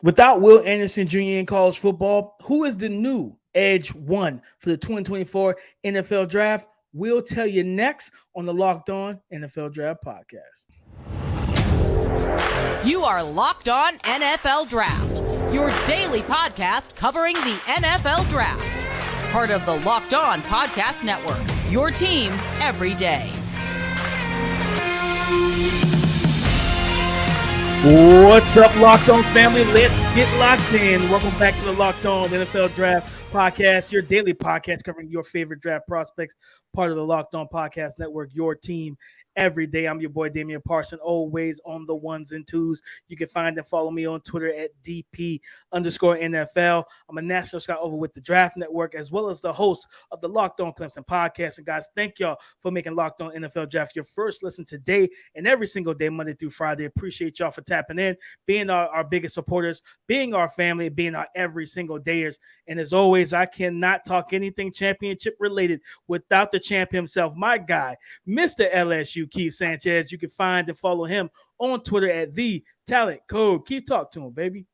Without Will Anderson Jr. in college football, who is the new Edge One for the 2024 NFL Draft? We'll tell you next on the Locked On NFL Draft podcast. You are Locked On NFL Draft, your daily podcast covering the NFL Draft. Part of the Locked On Podcast Network, your team every day. What's up, Locked On family? Let's get locked in. Welcome back to the Locked On NFL Draft podcast, your daily podcast covering your favorite draft prospects, part of the Locked On Podcast Network, your team every day. I'm your boy, Damian Parson, always on the ones and twos. You can find and follow me on Twitter at DP_NFL. I'm a national scout over with the Draft Network, as well as the host of the Locked On Clemson podcast. And guys, thank y'all for making Locked On NFL Draft your first listen today and every single day, Monday through Friday. Appreciate y'all for tapping in, being our biggest supporters, being our family, being our every single dayers. And as always, I cannot talk anything championship related without the champ himself, my guy, Mr. LSU, Keith Sanchez. You can find and follow him on Twitter at The Talent Code. Keith, talk to him, baby.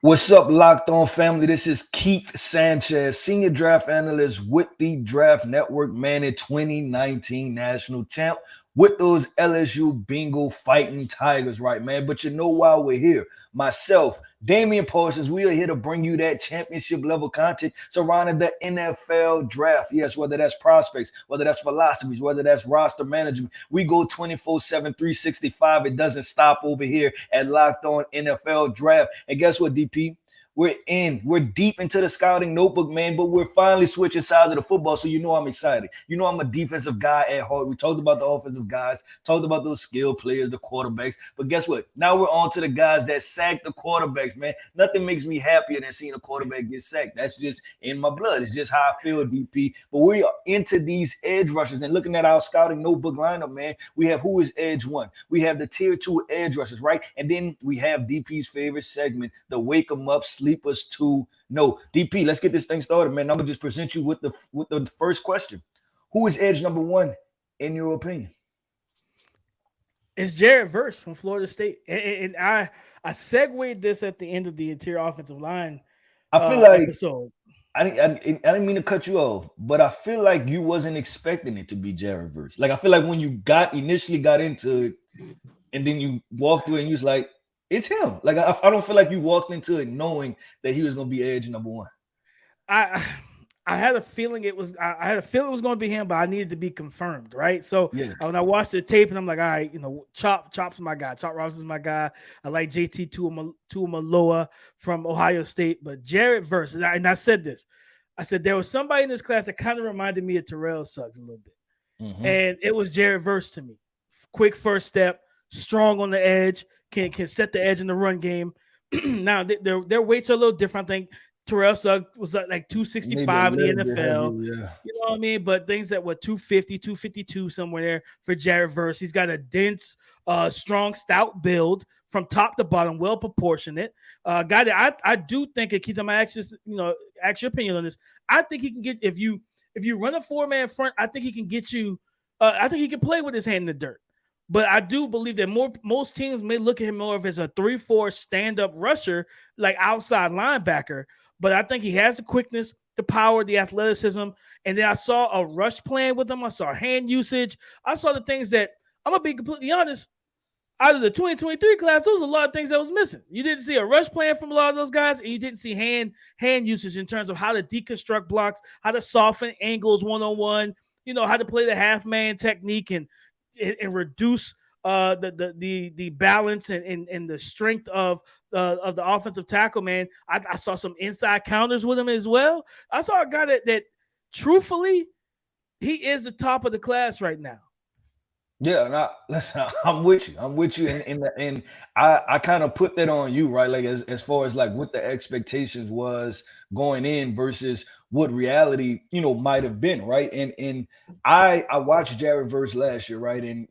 What's up, Locked On family? This is Keith Sanchez, senior draft analyst with the Draft Network, man, a 2019 national champ with those LSU Bengal fighting Tigers, right, man? But you know why we're here? Myself, Damian Parsons, we are here to bring you that championship level content surrounding the NFL draft. Yes, whether that's prospects, whether that's philosophies, whether that's roster management. We go 24/7, 365. It doesn't stop over here at Locked On NFL Draft. And guess what, DP? We're deep into the scouting notebook, man, but we're finally switching sides of the football. So you know I'm excited. You know I'm a defensive guy at heart. We talked about the offensive guys, talked about those skill players, the quarterbacks. But guess what? Now we're on to the guys that sack the quarterbacks, man. Nothing makes me happier than seeing a quarterback get sacked. That's just in my blood. It's just how I feel, DP. But we are into these edge rushers and looking at our scouting notebook lineup, man. We have who is edge one. We have the tier 2 edge rushers, right? And then we have DP's favorite segment, the wake 'em up sleepers to no. DP, let's get this thing started, man. I'm gonna just present you with the first question. Who is edge number one in your opinion? It's Jared Verse from Florida State, and I segued this at the end of the interior offensive line. I feel like episode. I didn't mean to cut you off, but I feel like you wasn't expecting it to be Jared Verse. Like I feel like when you initially got into it, and then you walked through it and you was like, it's him. Like I don't feel like you walked into it knowing that he was going to be edge number one. I had a feeling it was. I had a feeling it was going to be him, but I needed to be confirmed, right? So when I watched the tape, and I'm like, all right, Chop's my guy. Chop Ross is my guy. I like JT Tuimoloau from Ohio State, but Jared Verse, and I said this. I said there was somebody in this class that kind of reminded me of Terrell Suggs a little bit, and it was Jared Verse to me. Quick first step, strong on the edge. Can set the edge in the run game. Now their weights are a little different. I think Terrell Suggs was like 265 in the NFL. Heavy, yeah. You know what I mean? But things that were 250, 252 somewhere there for Jared Verse. He's got a dense, strong, stout build from top to bottom, well proportionate. Guy that I do think it keeps him. I actually, ask your opinion on this. I think he can get if you run a 4-man front. I think he can get you. I think he can play with his hand in the dirt. But I do believe that most teams may look at him more as a 3-4 stand-up rusher, like outside linebacker. But I think he has the quickness, the power, the athleticism. And then I saw a rush plan with him. I saw hand usage. I saw the things that, I'm going to be completely honest, out of the 2023 class, there was a lot of things that was missing. You didn't see a rush plan from a lot of those guys, and you didn't see hand usage in terms of how to deconstruct blocks, how to soften angles one-on-one, how to play the half-man technique and reduce the balance and the strength of the offensive tackle, man. I saw some inside counters with him as well. I saw a guy that truthfully, he is the top of the class right now. Yeah, listen, I'm with you, and I kind of put that on you, right? Like as far as like what the expectations was going in versus what reality, might have been, right? And I watched Jared Verse last year, right? And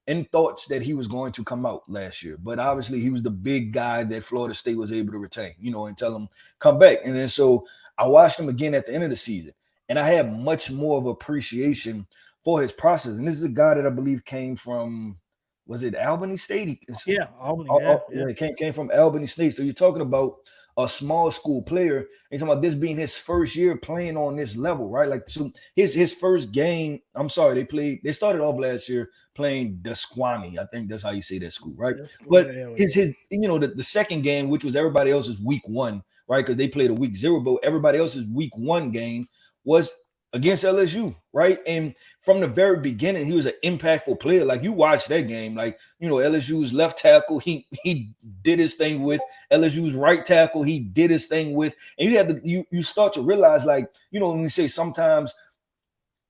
in thoughts that he was going to come out last year, but obviously he was the big guy that Florida State was able to retain, and tell him come back. And then so I watched him again at the end of the season, and I had much more of appreciation for his process. And this is a guy that I believe came from was it Albany State? Yeah, Albany. Yeah, it came from Albany State. So you're talking about a small school player. And you're talking about this being his first year playing on this level, right? Like, so his first game. I'm sorry, they started off last year playing Desquani. I think that's how you say that school, right? But his the second game, which was everybody else's week 1, right? Because they played a week 0, but everybody else's week 1 game was against LSU, right? And from the very beginning, he was an impactful player. Like, you watch that game, like, LSU's left tackle, he did his thing with. LSU's right tackle, he did his thing with. And you start to realize, like, when we say sometimes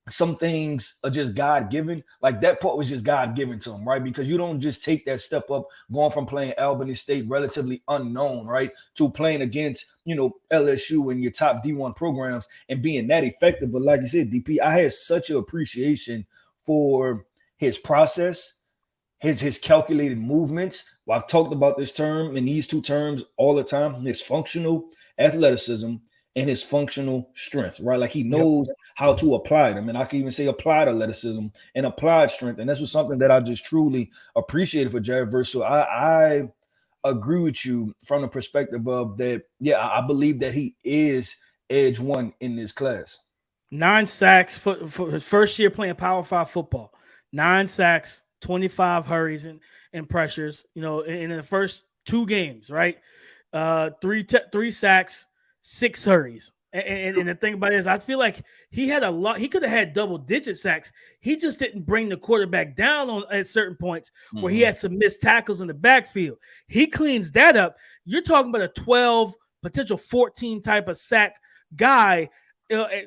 some things are just God-given, like that part was just God-given to him, right? Because you don't just take that step up going from playing Albany State, relatively unknown, right, to playing against, LSU and your top D1 programs and being that effective. But like you said, DP, I had such an appreciation for his process, his calculated movements. Well, I've talked about this term and these two terms all the time, his functional athleticism and his functional strength, right? Like, he knows how to apply them. And I can even say applied athleticism and applied strength. And this was something that I just truly appreciated for Jared Verse. So I agree with you from the perspective of that. Yeah, I believe that he is edge 1 in this class. 9 sacks for his first year playing Power 5 football. 9 sacks, 25 hurries and pressures, in the first 2 games, right? 3 sacks, 6 hurries. And the thing about it is, I feel like he had a lot. He could have had double-digit sacks. He just didn't bring the quarterback down at certain points where he had some missed tackles in the backfield. He cleans that up. You're talking about a 12, potential 14 type of sack guy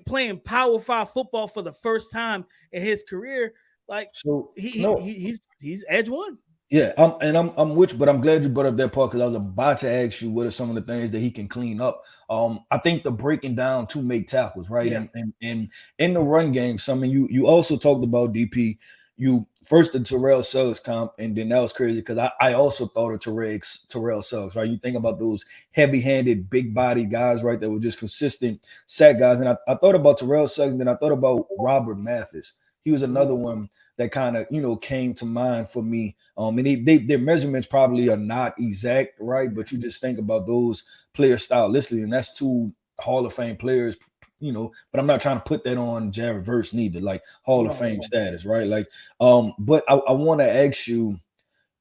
playing Power 5 football for the first time in his career. Like, so he's edge 1. Yeah, I'm with you, but I'm glad you brought up that part, because I was about to ask you what are some of the things that he can clean up. I think the breaking down to make tackles, right? Yeah. And in the run game, something you also talked about, DP. You first the Terrell Suggs comp, and then that was crazy because I also thought of Terrell Suggs, right? You think about those heavy-handed, big-body guys, right, that were just consistent sack guys. And I thought about Terrell Suggs, and then I thought about Robert Mathis. He was another one that kind of, came to mind for me. And their measurements probably are not exact, right? But you just think about those players stylistically, and that's 2 Hall of Fame players, but I'm not trying to put that on Jared Verse neither, like Hall of Fame status, right? Like, but I want to ask you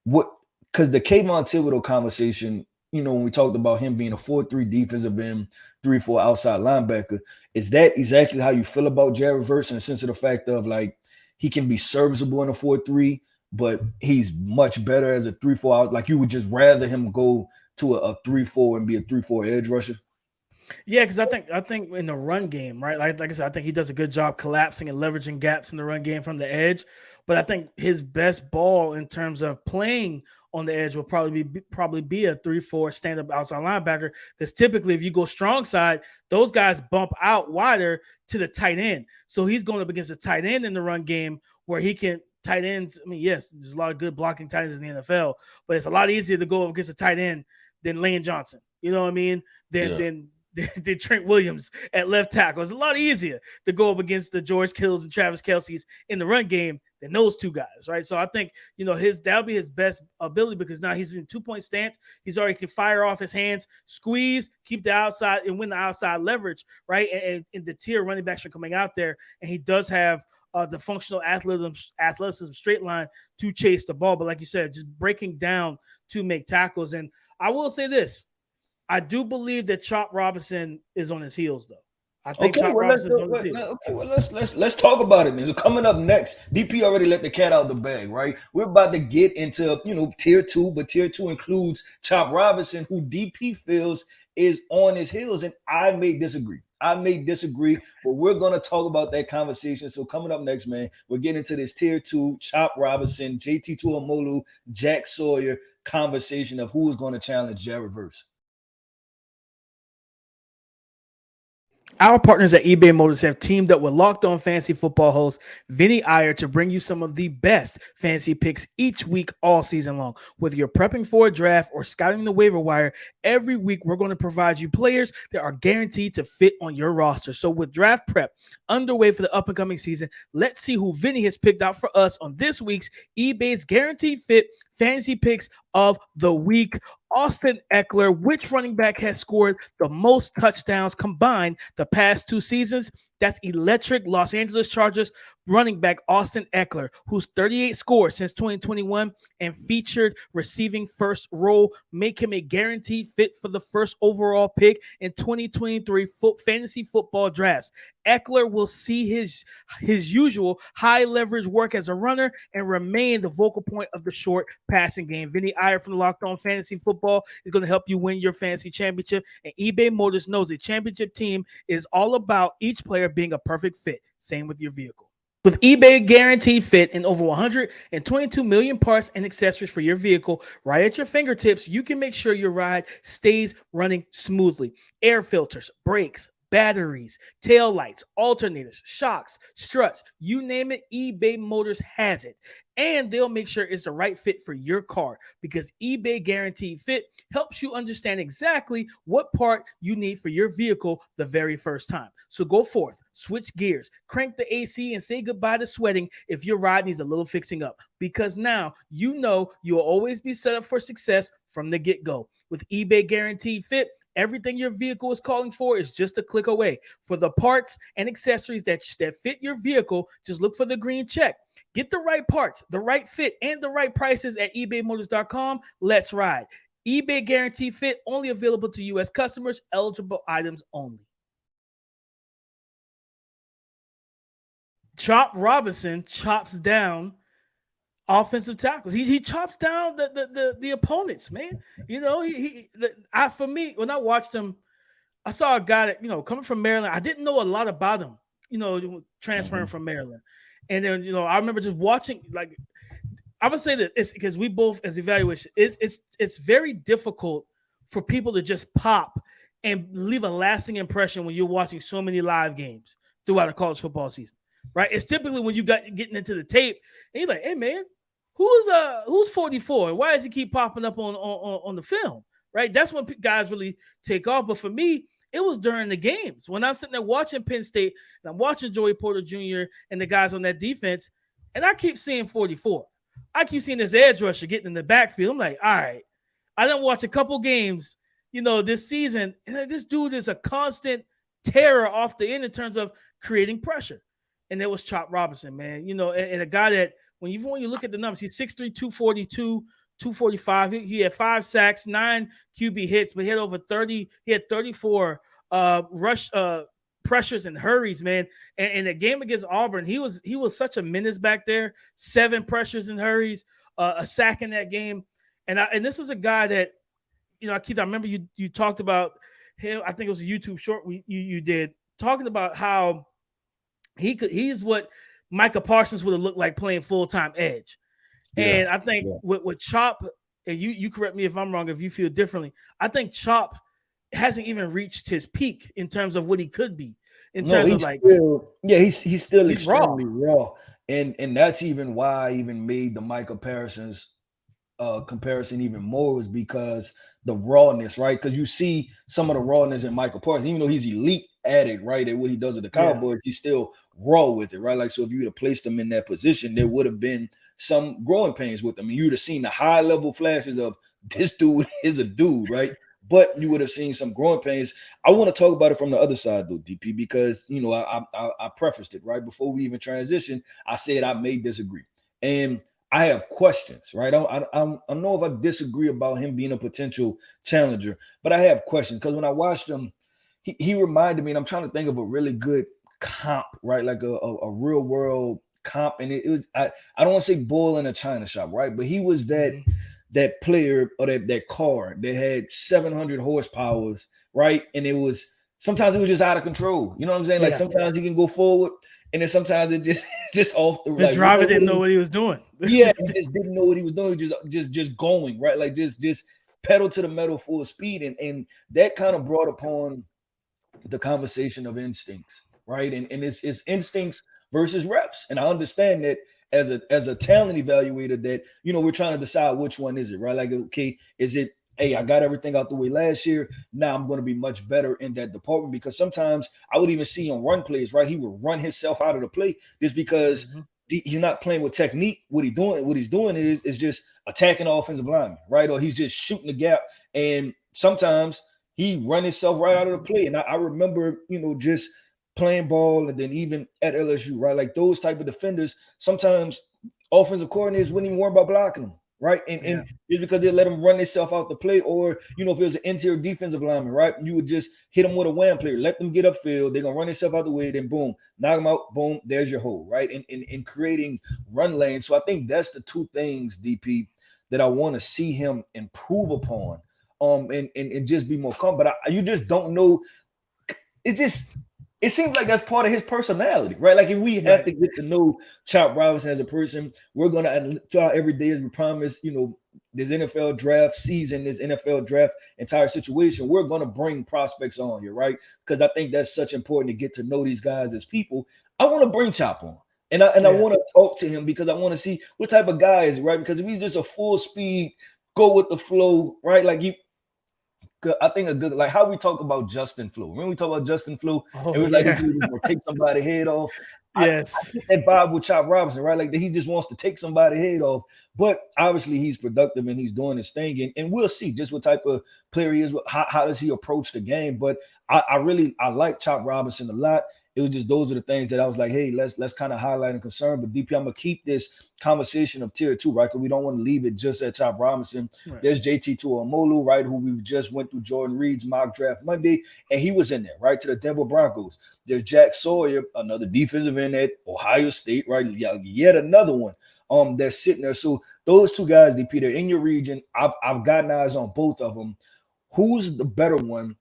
because the Kayvon Thibodeau conversation, when we talked about him being a 4-3 defensive end, 3-4 outside linebacker, is that exactly how you feel about Jared Verse, in the sense of the fact of, like, he can be serviceable in a 4-3, but he's much better as a 3-4 out? Like, you would just rather him go to a 3-4 and be a 3-4 edge rusher? Yeah, because I think in the run game, right? Like I said, I think he does a good job collapsing and leveraging gaps in the run game from the edge. But I think his best ball in terms of playing on the edge will probably be a 3-4 stand-up outside linebacker, because typically if you go strong side, those guys bump out wider to the tight end. So he's going up against a tight end in the run game where he can tight ends. I mean, yes, there's a lot of good blocking tight ends in the NFL, but it's a lot easier to go up against a tight end than Lane Johnson. You know what I mean? Than Trent Williams at left tackle. It's a lot easier to go up against the George Kittles and Travis Kelce's in the run game than those 2 guys, right? So I think, that'll be his best ability, because now he's in 2-point stance. He's already can fire off his hands, squeeze, keep the outside, and win the outside leverage, right? And the tier running backs are coming out there, and he does have the functional athleticism straight line to chase the ball. But like you said, just breaking down to make tackles. And I will say this, I do believe that Chop Robinson is on his heels, though. I think Chop Robinson is on his heels. Okay, well, let's talk about it then. So coming up next, DP already let the cat out of the bag, right? We're about to get into tier 2, but tier 2 includes Chop Robinson, who DP feels is on his heels, and I may disagree, but we're gonna talk about that conversation. So coming up next, man, we're getting into this tier 2 Chop Robinson, JT Tuamolu, Jack Sawyer conversation of who is going to challenge Jared Verse. Our partners at eBay Motors have teamed up with Locked On Fantasy Football host Vinny Iyer to bring you some of the best fantasy picks each week all season long. Whether you're prepping for a draft or scouting the waiver wire, every week we're going to provide you players that are guaranteed to fit on your roster. So with draft prep underway for the up-and-coming season, let's see who Vinny has picked out for us on this week's eBay's Guaranteed Fit Fantasy Picks of the Week. Austin Eckler, which running back has scored the most touchdowns combined the past 2 seasons? That's electric Los Angeles Chargers running back Austin Eckler, who's 38 scores since 2021 and featured receiving first role, make him a guaranteed fit for the first overall pick in 2023 fantasy football drafts. Eckler will see his usual high leverage work as a runner and remain the focal point of the short passing game. Vinny Iyer from the Locked On Fantasy Football is going to help you win your fantasy championship. And eBay Motors knows a championship team is all about each player being a perfect fit. Same with your vehicle. With eBay Guaranteed Fit and over 122 million parts and accessories for your vehicle right at your fingertips, you can make sure your ride stays running smoothly. Air filters, brakes, batteries, tail lights, alternators, shocks, struts, you name it, eBay Motors has it. And they'll make sure it's the right fit for your car because eBay Guaranteed Fit helps you understand exactly what part you need for your vehicle the very first time. So go forth, switch gears, crank the AC, and say goodbye to sweating if your ride needs a little fixing up because now you know you'll always be set up for success from the get-go. With eBay Guaranteed Fit, everything your vehicle is calling for is just a click away. For the parts and accessories that fit your vehicle, just look for the green check. Get the right parts, the right fit, and the right prices at ebaymotors.com. Let's ride. eBay Guaranteed Fit, only available to U.S. customers, eligible items only. Chop Robinson chops down offensive tackles. He chops down the opponents, man. You know, for me, when I watched him, I saw a guy that, you know, coming from Maryland. I didn't know a lot about him, you know, transferring from Maryland. And then, you know, I remember just watching, like, I would say that it's because we both, as evaluation, it's very difficult for people to just pop and leave a lasting impression when you're watching so many live games throughout a college football season, right? It's typically when you getting into the tape and you're like, hey man, who's 44? Why does he keep popping up on the film, right? That's when guys really take off. But for me, it was during the games when I'm sitting there watching Penn State and I'm watching Joey Porter Jr. and the guys on that defense, and I keep seeing 44. I keep seeing this edge rusher getting in the backfield. I'm like, all right, I didn't watch a couple games, you know, this season, and this dude is a constant terror off the end in terms of creating pressure. And it was Chop Robinson, man. You know, and a guy that when you look at the numbers, he's 6'3", 242, 245. He had 5 sacks, 9 QB hits, but he had over 30. He had 34 rush pressures and hurries, man. And in the game against Auburn, he was such a menace back there. 7 pressures and hurries, a sack in that game. And this is a guy that, you know, Keith, I remember you talked about him. I think it was a YouTube short you did talking about how he's what Micah Parsons would have looked like playing full-time edge. And I think with Chop, and you correct me if I'm wrong, if you feel differently, I think Chop hasn't even reached his peak in terms of what he could be. He's still extremely raw. And that's even why I even made the Micah Parsons comparison even more, was because the rawness, right? Because you see some of the rawness in Michael Parsons, even though he's elite at it, right? At what he does with the Cowboys, he's still raw with it, right? Like, so if you would have placed him in that position, there would have been some growing pains with him. And you'd have seen the high level flashes of this dude is a dude, right? But you would have seen some growing pains. I want to talk about it from the other side, though, DP, because, you know, I prefaced it, right? Before we even transition, I said I may disagree. And I have questions, right? I don't know if I disagree about him being a potential challenger, but I have questions because when I watched him, he reminded me, and I'm trying to think of a really good comp, right? Like a real world comp. And it was, I don't want to say bull in a china shop, right? But he was that player or that car that had 700 horsepower, right? And sometimes it was just out of control. You know what I'm saying? Like sometimes he can go forward, and then sometimes it just off the like, driver didn't know what he was doing. He just didn't know what he was doing. Just going, right? Like just pedal to the metal full speed. And that kind of brought upon the conversation of instincts, right? And it's instincts versus reps. And I understand that as a talent evaluator that, we're trying to decide which one is it, right? Like, okay, is it, hey, I got everything out the way last year. Now I'm going to be much better in that department, because sometimes I would even see on run plays, right? He would run himself out of the play just because he's not playing with technique. What he's doing is just attacking the offensive lineman, right? Or he's just shooting the gap. And sometimes he run himself right out of the play. And I remember, just playing ball, and then even at LSU, right? Like those type of defenders, sometimes offensive coordinators wouldn't even worry about blocking them, right? And it's because they let them run themselves out the play. Or, if it was an interior defensive lineman, right? You would just hit them with a wham player, let them get upfield. They're going to run themselves out the way, then boom, knock them out, boom, there's your hole, right? And creating run lanes. So I think that's the two things, DP, that I want to see him improve upon. And just be more calm. But you just don't know. It seems like that's part of his personality, right? Like if we have to get to know Chop Robinson as a person, we're gonna try every day, as we promise. This NFL draft season, this NFL draft entire situation, we're gonna bring prospects on here, right? Because I think that's such important to get to know these guys as people. I want to bring Chop on. And I want to talk to him because I want to see what type of guy is he, right? Because if he's just a full speed, go with the flow, right? Like I think a good, like how we talk about Justin Flo. When we talk about Justin Flo, it was like he was going to take somebody's head off. Yes. I get that vibe with Chop Robinson, right? Like he just wants to take somebody's head off. But obviously he's productive and he's doing his thing. And we'll see just what type of player he is. How does he approach the game? But I like Chop Robinson a lot. It was just those are the things that I was like, hey, let's kind of highlight and concern. But DP, I'm gonna keep this conversation of tier 2, right? Because we don't want to leave it just at Chop Robinson. Right. There's JT Tuamolu, right? Who we just went through Jordan Reed's mock draft Monday, and he was in there, right? To the Denver Broncos. There's Jack Sawyer, another defensive end at Ohio State, right? Yet another one that's sitting there. So those two guys, DP, they're in your region. I've gotten eyes on both of them. Who's the better one?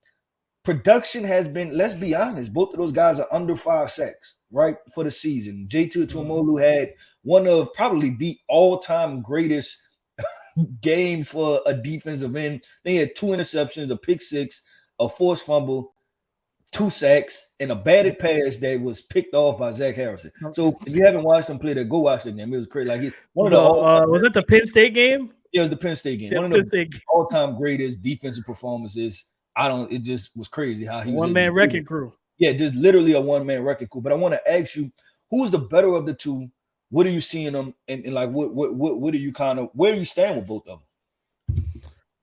Production has been, let's be honest, both of those guys are under 5 sacks, right, for the season. JT Tuamolu had one of probably the all-time greatest game for a defensive end. They had 2 interceptions, a pick 6, a forced fumble, 2 sacks, and a batted pass that was picked off by Zach Harrison. So if you haven't watched him play that, go watch the game. It was crazy. Like was it the Penn State game? Yeah, it was the Penn State game. One of the all-time greatest defensive performances. It just was crazy how he was one-man wrecking crew. Yeah, just literally a one-man wrecking crew. But I want to ask you, who's the better of the two? What are you seeing them? And like, what are you where are you stand with both of them?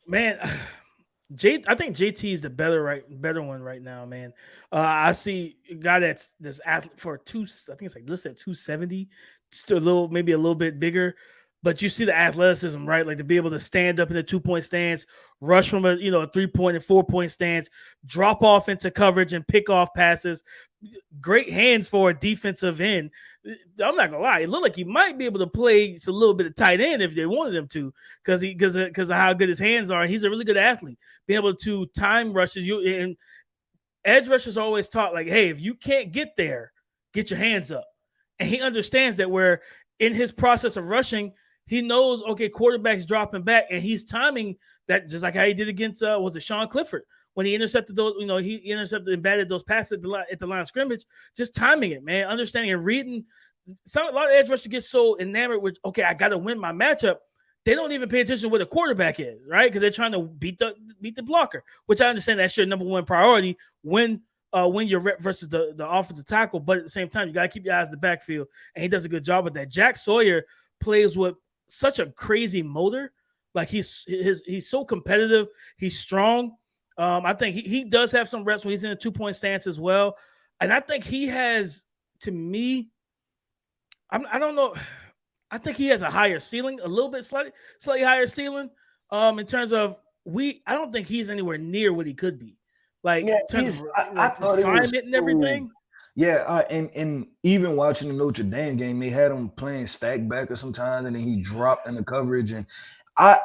Man, I think JT is the better one right now, man. I see a guy that's athlete for I think it's like listed at 270, still maybe a little bit bigger. But you see the athleticism, right? Like to be able to stand up in the 2-point stance, rush from a 3-point and 4-point stance, drop off into coverage and pick off passes. Great hands for a defensive end. I'm not gonna lie, it looked like he might be able to play a little bit of tight end if they wanted him to, because of how good his hands are. He's a really good athlete, being able to time rushes. And edge rushers are always taught like, hey, if you can't get there, get your hands up. And he understands that where in his process of rushing, he knows, okay, quarterback's dropping back, and he's timing that just like how he did against was it Sean Clifford when he intercepted those, he intercepted and batted those passes at the line of scrimmage, just timing it, man, understanding and reading. A lot of edge rushers get so enamored with, okay, I got to win my matchup. They don't even pay attention to what the quarterback is, right? Because they're trying to beat the blocker, which I understand that's your number one priority when you're rep versus the offensive tackle. But at the same time, you got to keep your eyes in the backfield, and he does a good job with that. Jack Sawyer plays with such a crazy motor. Like he's so competitive. He's strong. I think he does have some reps when he's in a 2-point stance as well. And I think he has, to me, I don't know. I think he has a higher ceiling, a little bit slightly higher ceiling. In terms of I don't think he's anywhere near what he could be. Like in terms of I thought it was and everything. Yeah, and even watching the Notre Dame game, they had him playing stack backer sometimes, and then he dropped in the coverage. And I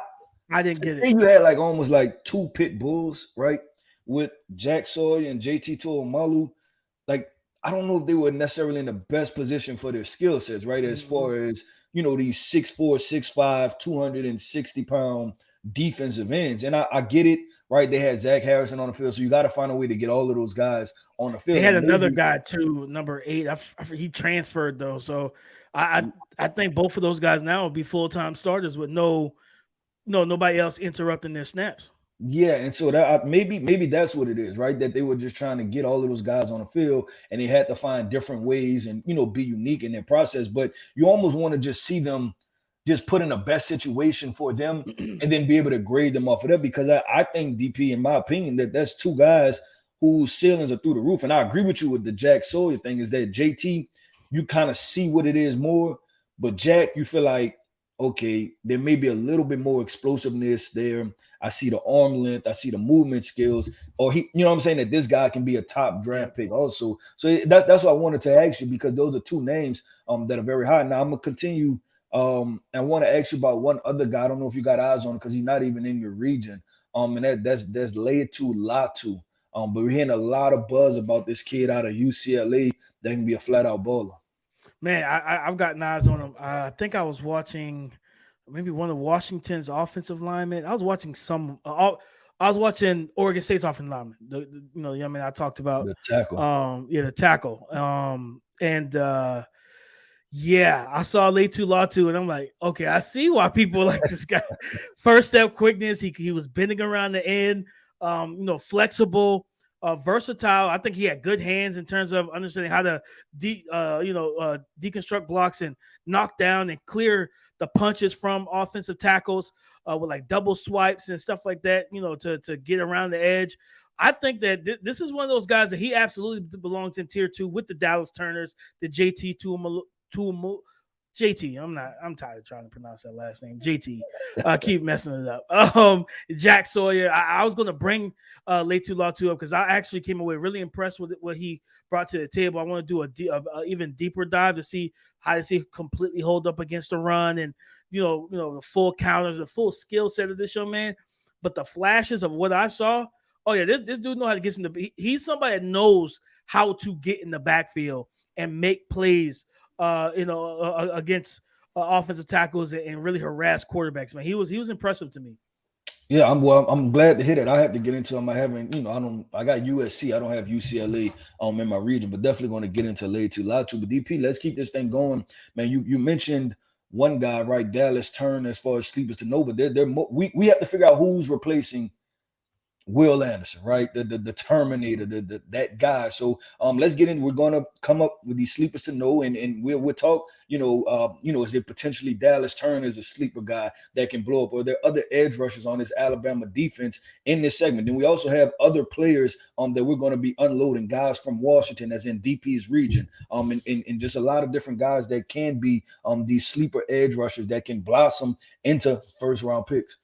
didn't get it. You had like almost like 2 pit bulls, right? With Jack Sawyer and JT Tuamolu. Like, I don't know if they were necessarily in the best position for their skill sets, right? As far as, these 6'4", 6'5", 260-pound defensive ends. And I get it right? They had Zach Harrison on the field, so you got to find a way to get all of those guys on the field. They had another guy too, number 8. He transferred though, so I think both of those guys now will be full-time starters with nobody else interrupting their snaps. Yeah, and so that maybe that's what it is, right? That they were just trying to get all of those guys on the field, and they had to find different ways and be unique in their process. But you almost want to just see them just put in the best situation for them, and then be able to grade them off of that. Because I think DP, in my opinion, that's two guys whose ceilings are through the roof. And I agree with you with the Jack Sawyer thing. Is that JT, you kind of see what it is more, but Jack, you feel like, okay, there may be a little bit more explosiveness there. I see the arm length, I see the movement skills, or he, what I'm saying, that this guy can be a top draft pick also. So that's what I wanted to ask you, because those are two names that are very high. Now I'm gonna continue. I want to ask you about one other guy. I don't know if you got eyes on it because he's not even in your region. And that's Laiatu Latu. But we're hearing a lot of buzz about this kid out of UCLA that can be a flat out baller. Man, I've gotten eyes on him. I think I was watching maybe one of Washington's offensive linemen. I was watching I was watching Oregon State's offensive lineman. The young man I talked about. The tackle. The tackle. I saw Laiatu Latu, and I'm like, okay, I see why people like this guy. First step quickness. He was bending around the end. Flexible. Versatile. I think he had good hands in terms of understanding how to deconstruct blocks and knock down and clear the punches from offensive tackles with like double swipes and stuff like that, to get around the edge. I think that this is one of those guys that he absolutely belongs in tier 2 with the Dallas Turners, the JT JT. I'm tired of trying to pronounce that last name. JT. Keep messing it up. Jack Sawyer. I was going to bring Laiatu Latu up because I actually came away really impressed with what he brought to the table. I want to do a even deeper dive to see how does he completely hold up against the run and the full counters, the full skill set of this young man. But the flashes of what I saw, oh yeah, this dude knows how to get in the. He's somebody that knows how to get in the backfield and make plays. Against offensive tackles and really harass quarterbacks. Man, he was impressive to me. Yeah, I'm glad to hear that. I have to get into him. I haven't, I got USC. I don't have UCLA in my region, but definitely going to get into Laiatu Latu. But DP, let's keep this thing going, man. You mentioned one guy, right? Dallas Turner, as far as sleepers to know, but we have to figure out who's replacing Will Anderson, right? The Terminator, that guy. So let's get in. We're gonna come up with these sleepers to know, and we'll talk. Is it potentially Dallas Turner as a sleeper guy that can blow up, or are there other edge rushers on this Alabama defense in this segment? Then we also have other players that we're going to be unloading, guys from Washington, as in DP's region, and just a lot of different guys that can be these sleeper edge rushers that can blossom into first round picks.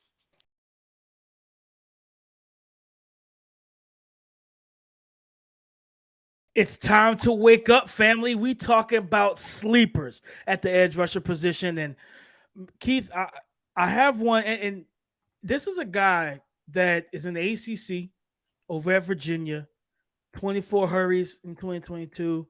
It's time to wake up, family. We talking about sleepers at the edge rusher position. And Keith, I have one, and this is a guy that is in the ACC over at Virginia, 24 hurries in 2022.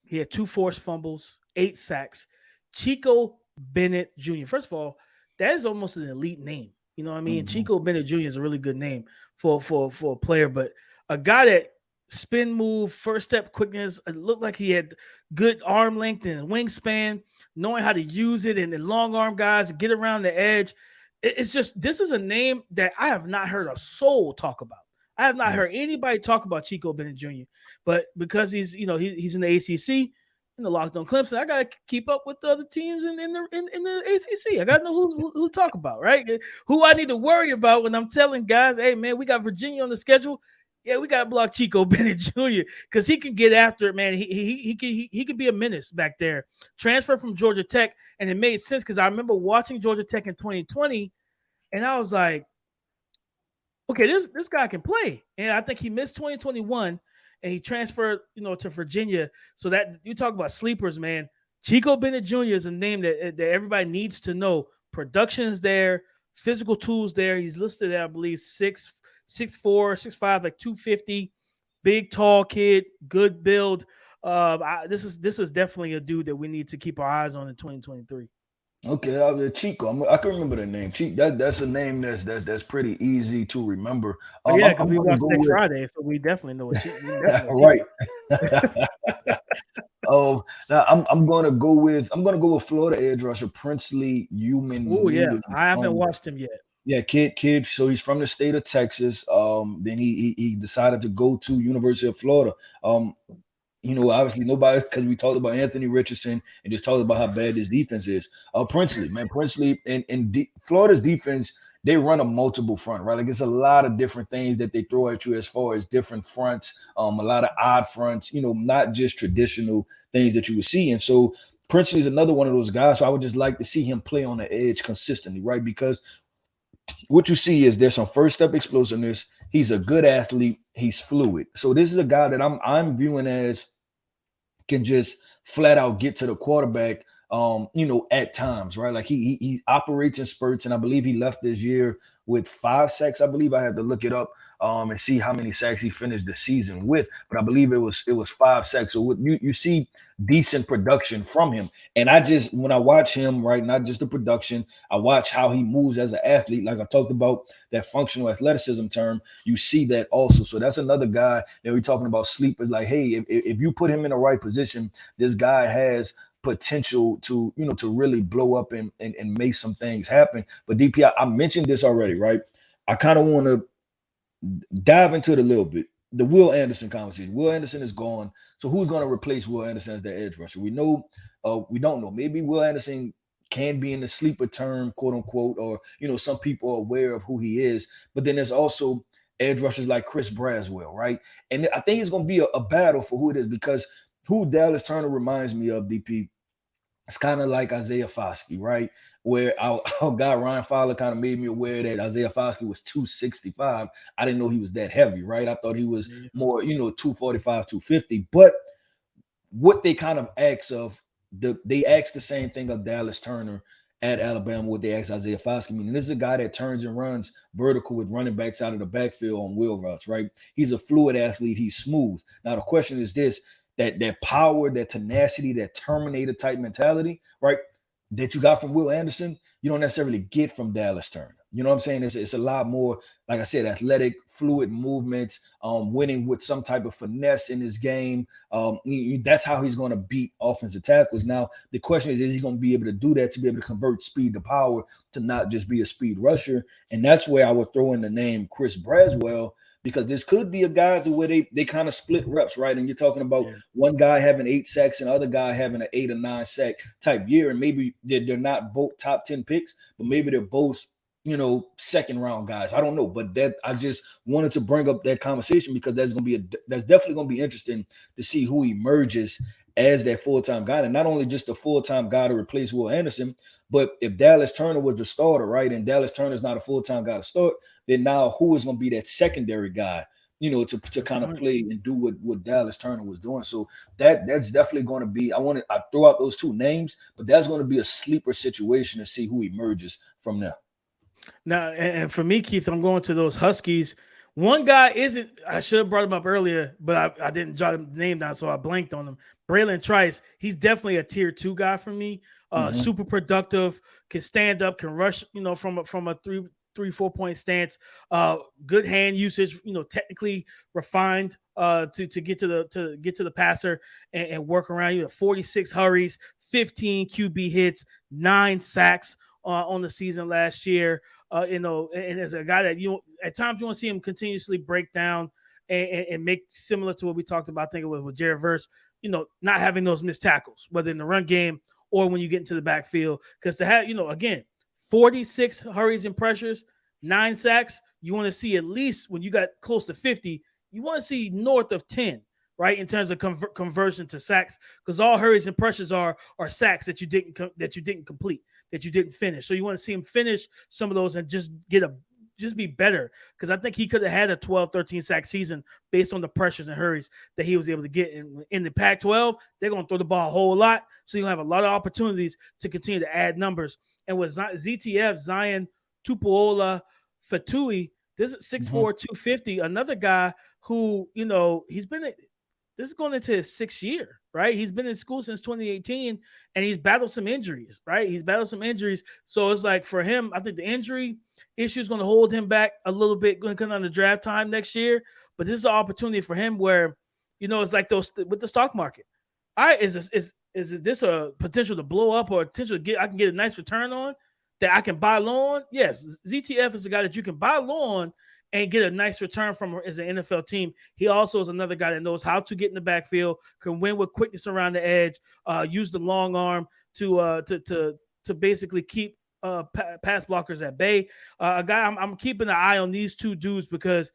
He had 2 forced fumbles, 8 sacks. Chico Bennett Jr. First of all, that is almost an elite name. You know what I mean? Mm-hmm. Chico Bennett Jr. is a really good name for a player, but a guy that spin move, first step quickness. It looked like he had good arm length and wingspan, knowing how to use it, and the long arm guys get around the edge. It's just, this is a name that I have not heard a soul talk about. I have not heard anybody talk about Chico Bennett Jr. But because he's in the ACC, in the Locked On Clemson, I gotta keep up with the other teams in the ACC. I gotta know who to talk about, right? Who I need to worry about when I'm telling guys, hey man, we got Virginia on the schedule. Yeah, we got to block Chico Bennett Jr. because he can get after it, man. He could be a menace back there. Transfer from Georgia Tech, and it made sense because I remember watching Georgia Tech in 2020, and I was like, okay, this guy can play. And I think he missed 2021, and he transferred, to Virginia. So that you talk about sleepers, man. Chico Bennett Jr. is a name that everybody needs to know. Production's there, physical tools there. He's listed at, I believe, 6'4", 6'5", like 250, big, tall kid, good build. This is definitely a dude that we need to keep our eyes on in 2023. Okay, Chico. I can remember the name. That's a name that's pretty easy to remember. Oh yeah, because I'm we going to watched go next with Friday, so we definitely know what Chico. We definitely know right. Chico. Now I'm gonna go with Florida edge rusher Princely Human Oh yeah, Williams. I haven't watched him yet. Yeah, kid. So he's from the state of Texas. Then he decided to go to University of Florida. Obviously nobody, because we talked about Anthony Richardson and just talked about how bad this defense is. Princely and Florida's defense, they run a multiple front, right? Like it's a lot of different things that they throw at you as far as different fronts, a lot of odd fronts, not just traditional things that you would see. And so Princely is another one of those guys. So I would just like to see him play on the edge consistently, right? Because what you see is there's some first step explosiveness. He's a good athlete. He's fluid. So this is a guy that I'm viewing as can just flat out get to the quarterback, at times, right? Like he operates in spurts, and I believe he left this year with 5 sacks. I believe I have to look it up and see how many sacks he finished the season with, but I believe it was 5 sacks. So you see decent production from him, and when I watch him, right, not just the production, I watch how he moves as an athlete. Like I talked about that functional athleticism term, you see that also. So that's another guy that we're talking about sleepers. Like, hey, if you put him in the right position, this guy has potential to really blow up and make some things happen. But DP, I mentioned this already, right? I kind of want to dive into it a little bit. The Will Anderson conversation. Will Anderson is gone. So who's going to replace Will Anderson as the edge rusher? We don't know. Maybe Will Anderson can be in the sleeper term, quote unquote, or some people are aware of who he is. But then there's also edge rushers like Chris Braswell, right? And I think it's going to be a battle for who it is, because who Dallas Turner reminds me of, DP, it's kind of like Isaiah Foskey, right? Where our guy Ryan Fowler kind of made me aware that Isaiah Foskey was 265. I didn't know he was that heavy, right? I thought he was more, 245, 250. But what they kind of asked they asked the same thing of Dallas Turner at Alabama, what they asked Isaiah Foskey. Meaning this is a guy that turns and runs vertical with running backs out of the backfield on wheel routes, right? He's a fluid athlete. He's smooth. Now the question is this: that power, that tenacity, that Terminator type mentality, right, that you got from Will Anderson, you don't necessarily get from Dallas Turner. You know what I'm saying? It's a lot more, like I said, athletic, fluid movements, winning with some type of finesse in his game. That's how he's going to beat offensive tackles. Now, the question is he going to be able to do that, to be able to convert speed to power, to not just be a speed rusher? And that's where I would throw in the name Chris Braswell, because this could be a guy to where they kind of split reps, right? And you're talking about one guy having 8 sacks and other guy having an 8 or 9 sack type year. And maybe they're not both top 10 picks, but maybe they're both, second round guys. I don't know. But that I just wanted to bring up that conversation, because that's definitely going to be interesting to see who emerges as that full-time guy. And not only just a full-time guy to replace Will Anderson, but if Dallas Turner was the starter, right, and Dallas Turner's not a full-time guy to start, then now who is going to be that secondary guy, to kind of play and do what Dallas Turner was doing? So that's definitely going to be, I throw out those two names, but that's going to be a sleeper situation to see who emerges from there. Now, and for me, Keith, I'm going to those Huskies. One guy I should have brought him up earlier, but I didn't jot his name down, so I blanked on him. Braylon Trice, he's definitely a tier 2 guy for me. Super productive, can stand up, can rush, from a 3-4 point stance. Good hand usage, technically refined to get to the passer and work around you. 46 hurries, 15 QB hits, 9 sacks on the season last year. And as a guy that at times you want to see him continuously break down and make, similar to what we talked about, I think it was with Jared Verse, not having those missed tackles, whether in the run game or when you get into the backfield. Because to have, again, 46 hurries and pressures, 9 sacks, you want to see at least, when you got close to 50, you want to see north of 10, right, in terms of conversion to sacks, because all hurries and pressures are sacks that you didn't complete, that you didn't finish. So you want to see him finish some of those and just be better, because I think he could have had a 12, 13 sack season based on the pressures and hurries that he was able to get. In the Pac-12, they're going to throw the ball a whole lot, so you'll have a lot of opportunities to continue to add numbers. And with ZTF, Zion Tupuola Fatui, this is 6'4", 250, another guy who, this is going into his 6th year, right? He's been in school since 2018, and he's battled some injuries, right? He's battled some injuries. So it's like for him, I think the injury issue is going to hold him back a little bit going to come on the draft time next year. But this is an opportunity for him where, it's like those with the stock market. All right, is this a potential to blow up or potential I can get a nice return on that I can buy low on? Yes, ZTF is a guy that you can buy low on and get a nice return from as an NFL team. He also is another guy that knows how to get in the backfield, can win with quickness around the edge, use the long arm to basically keep pass blockers at bay. A guy I'm keeping an eye on these two dudes because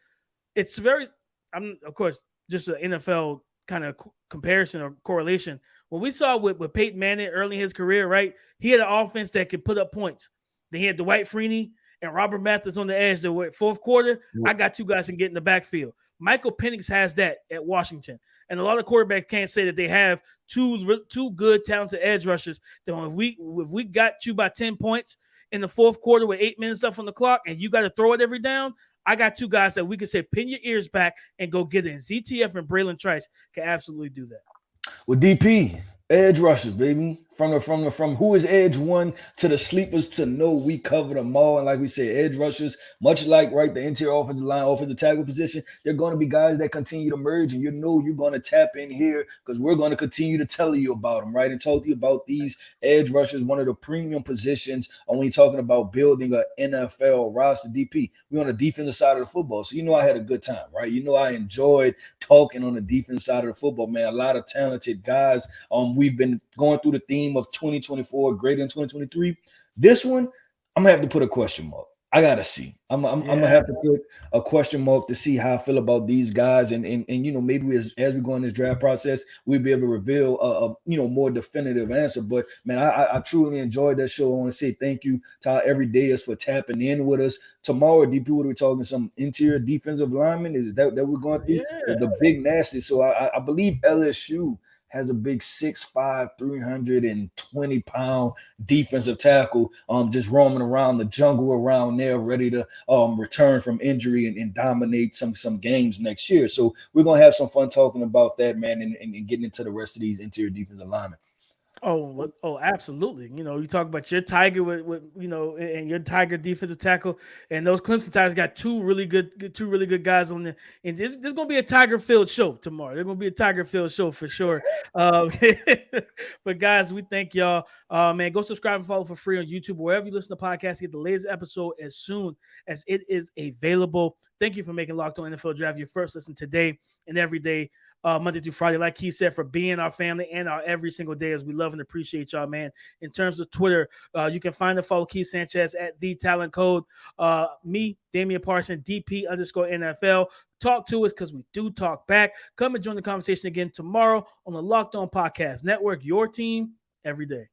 it's of course just an NFL kind of comparison or correlation. When we saw with Peyton Manning early in his career, right, he had an offense that could put up points. Then he had Dwight Freeney and Robert Mathis on the edge. The fourth quarter, I got two guys can get in the backfield. Michael Penix has that at Washington. And a lot of quarterbacks can't say that they have two good, talented edge rushers. That if we got you by 10 points in the fourth quarter with 8 minutes left on the clock and you got to throw it every down, I got two guys that we can say pin your ears back and go get it. And ZTF and Braylon Trice can absolutely do that. Well, DP, edge rushers, baby. From who is edge one to the sleepers to know we cover them all. And like we say, edge rushers, much like the interior offensive line, offensive tackle position, they're going to be guys that continue to merge, and you're going to tap in here because we're going to continue to tell you about them, right? And talk to you about these edge rushers, one of the premium positions when you're talking about building an NFL roster. DP, we're on the defensive side of the football. So I had a good time, right? I enjoyed talking on the defensive side of the football, man. A lot of talented guys. We've been going through the theme of 2024 greater than 2023. This one, I'm gonna have to put a question mark. I gotta see. I'm gonna have to put a question mark to see how I feel about these guys, and maybe as we go in this draft process, we'll be able to reveal a more definitive answer. But man, I truly enjoyed that show. I want to say thank you to our everydayers for tapping in with us. Tomorrow, DP, what are we talking? Some interior defensive linemen? Is that we're going through the big nasty? So I believe LSU has a big 6'5", 320-pound defensive tackle, just roaming around the jungle around there, ready to return from injury and dominate some games next year. So we're gonna have some fun talking about that, man, and getting into the rest of these interior defensive linemen. Oh, absolutely. You talk about your Tiger with and your Tiger defensive tackle, and those Clemson Tigers got two really good guys on there. And there's going to be a Tiger-filled show tomorrow. There's going to be a Tiger-filled show for sure. But guys, we thank y'all. Man, go subscribe and follow for free on YouTube, wherever you listen to podcasts. Get the latest episode as soon as it is available. Thank you for making Locked On NFL Draft your first listen today and every day. Monday through Friday, like he said, for being our family and our every single day, as we love and appreciate y'all, man. In terms of Twitter, you can find and follow Keith Sanchez at The Talent Code. Me, Damian Parson, DP_NFL. Talk to us because we do talk back. Come and join the conversation again tomorrow on the Locked On Podcast Network, your team every day.